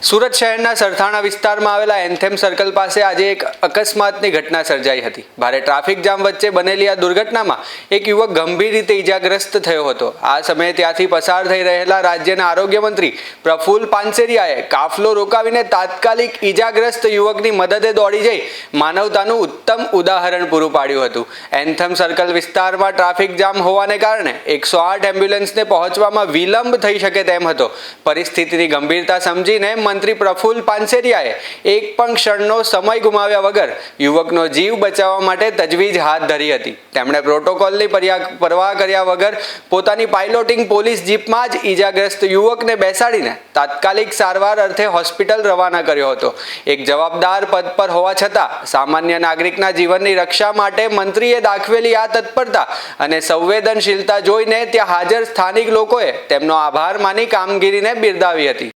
સુરત શહેરના સરથાણા વિસ્તારમાં આવેલા એન્થેમ સર્કલ પાસે આજે એક અકસ્માતની ઘટના સર્જાઈ હતી। ભારે ટ્રાફિક જામ વચ્ચે બનેલી આ દુર્ઘટનામાં એક યુવક ગંભીર રીતે ઈજાગ્રસ્ત થયો હતો। આ સમયે ત્યાંથી પસાર થઈ રહેલા રાજ્યના આરોગ્ય મંત્રી પ્રફુલ પાનસેરિયાએ કાફલો રોકાવીને તાત્કાલિક ઈજાગ્રસ્ત યુવકની મદદે દોડી જઈ માનવતાનું ઉત્તમ ઉદાહરણ પૂરું પાડ્યું હતું। એન્થેમ સર્કલ વિસ્તારમાં ટ્રાફિક જામ હોવાને કારણે 108 એમ્બ્યુલન્સને પહોંચવામાં વિલંબ થઈ શકે તેમ હતો। પરિસ્થિતિની ગંભીરતા સમજીને મંત્રી પ્રફુલ પાનસેરિયાએ એક પણ ક્ષણનો સમય ગુમાવ્યા વગર યુવકનો જીવ બચાવવા માટે તજવીજ હાથ ધરી હતી। તેમણે પ્રોટોકોલની પરવા કર્યા વગર પોતાની પાઇલોટિંગ પોલીસ જીપમાં જ ઈજાગ્રસ્ત યુવકને બેસાડીને તાત્કાલિક સારવાર અર્થે હોસ્પિટલ રવાના કર્યો હતો। એક જવાબદાર પદ પર હોવા છતાં સામાન્ય નાગરિકના જીવનની રક્ષા માટે મંત્રીએ દાખવેલી આ તત્પરતા અને સંવેદનશીલતા જોઈને ત્યાં હાજર સ્થાનિક લોકોએ તેમનો આભાર માની કામગીરીને બિરદાવી હતી।